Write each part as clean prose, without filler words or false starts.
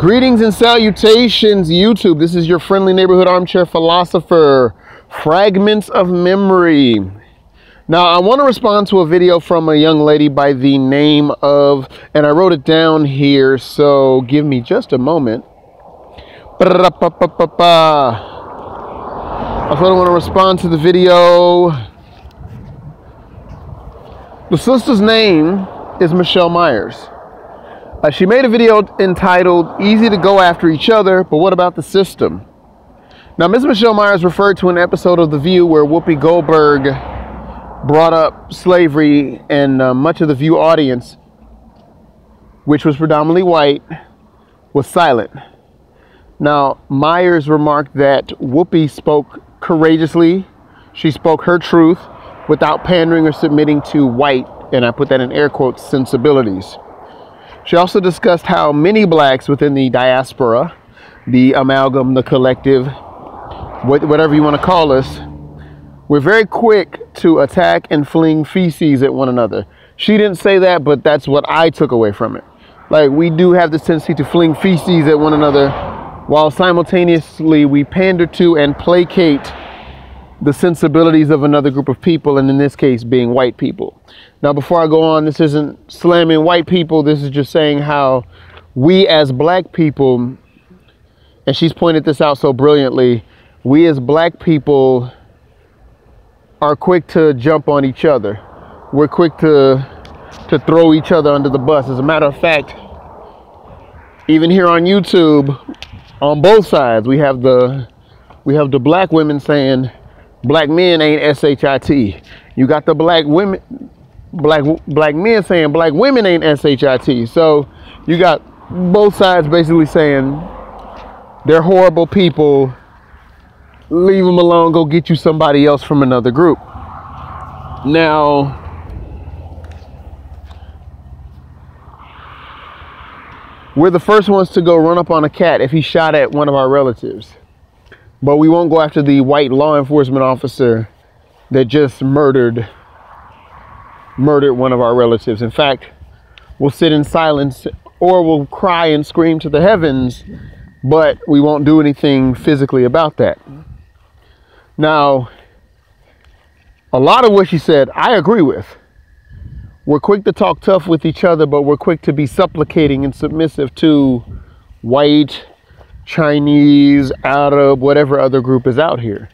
Greetings and salutations, YouTube. This is your friendly neighborhood armchair philosopher, Fragments of Memory. Now, I want to respond to a video from a young lady by the name of, and I wrote it down here, so give me just a moment. I also want to respond to the video. The sister's name is Michelle Myers. She made a video entitled, Easy to Go After Each Other, but What About the System? Now, Ms. Michelle Myers referred to an episode of The View where Whoopi Goldberg brought up slavery, and much of the View audience, which was predominantly white, was silent. Now, Myers remarked that Whoopi spoke courageously. She spoke her truth without pandering or submitting to white, and I put that in air quotes, sensibilities. She also discussed how many blacks within the diaspora, the amalgam, the collective, whatever you want to call us, we're very quick to attack and fling feces at one another. She didn't say that, but that's what I took away from it. Like, we do have this tendency to fling feces at one another while simultaneously we pander to and placate the sensibilities of another group of people, and in this case being white people. Now, before I go on, this isn't slamming white people. This is just saying how we as black people, and she's pointed this out so brilliantly, we as black people are quick to jump on each other. We're quick to throw each other under the bus. As a matter of fact, even here on YouTube, on both sides, we have the black women saying black men ain't SHIT. You got the black men saying black women ain't SHIT. So you got both sides basically saying they're horrible people. Leave them alone. Go get you somebody else from another group. Now, we're the first ones to go run up on a cat if he shot at one of our relatives. But we won't go after the white law enforcement officer that just murdered one of our relatives. In fact, we'll sit in silence or we'll cry and scream to the heavens, but we won't do anything physically about that. Now, a lot of what she said, I agree with. We're quick to talk tough with each other, but we're quick to be supplicating and submissive to white, Chinese, Arab, whatever other group is out here.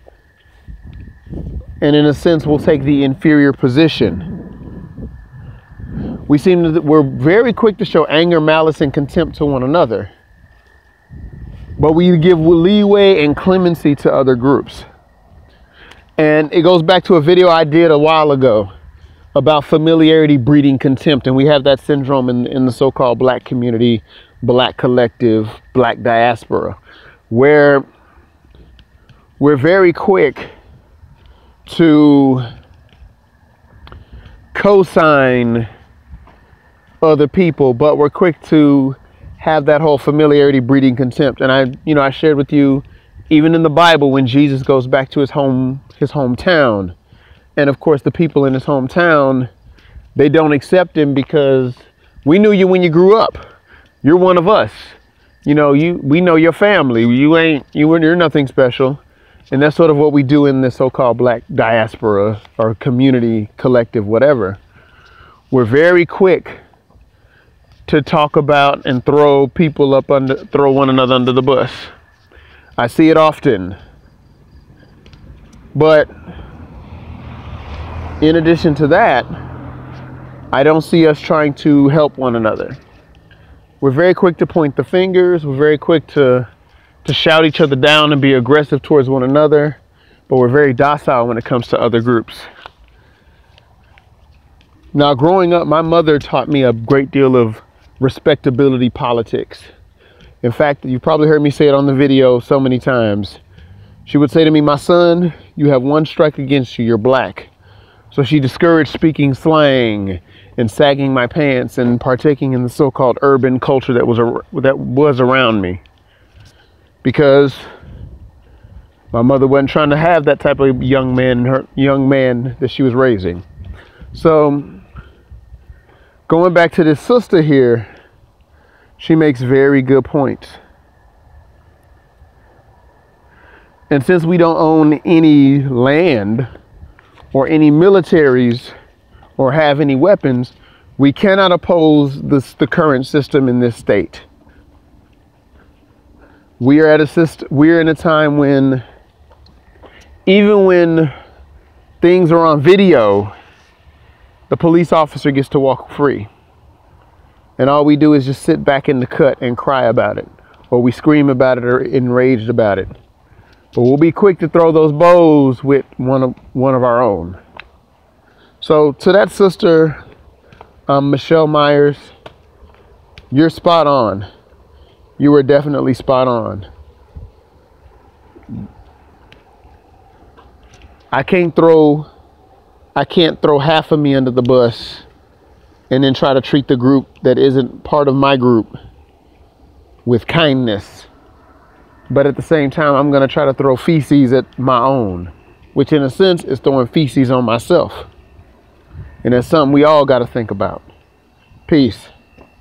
And in a sense, we'll take the inferior position. We're very quick to show anger, malice, and contempt to one another. But we give leeway and clemency to other groups. And it goes back to a video I did a while ago about familiarity breeding contempt. And we have that syndrome in the so-called black community, black collective, black diaspora, where we're very quick to co-sign other people, but we're quick to have that whole familiarity breeding contempt. And I shared with you, even in the Bible, when Jesus goes back to his hometown, and of course the people in his hometown, they don't accept him because we knew you when you grew up. You're one of us. We know your family. You're nothing special. And that's sort of what we do in this so-called black diaspora or community, collective, whatever. We're very quick to talk about and throw one another under the bus. I see it often. But in addition to that, I don't see us trying to help one another. We're very quick to point the fingers. We're very quick to shout each other down and be aggressive towards one another. But we're very docile when it comes to other groups. Now, growing up, my mother taught me a great deal of respectability politics. In fact, you probably heard me say it on the video so many times. She would say to me, my son, you have one strike against you, you're black. So she discouraged speaking slang and sagging my pants and partaking in the so-called urban culture that was around me. Because my mother wasn't trying to have that type of young man that she was raising. So going back to this sister here, She makes very good points. And since we don't own any land or any militaries or have any weapons, we cannot oppose the current system in this state. We are in a time when, even when things are on video, the police officer gets to walk free. And all we do is just sit back in the cut and cry about it, or we scream about it or enraged about it. But we'll be quick to throw those bows with one of our own. So to that sister, Michelle Myers, you're spot on. You were definitely spot on. I can't throw half of me under the bus and then try to treat the group that isn't part of my group with kindness. But at the same time, I'm going to try to throw feces at my own, which in a sense is throwing feces on myself. And that's something we all got to think about. Peace.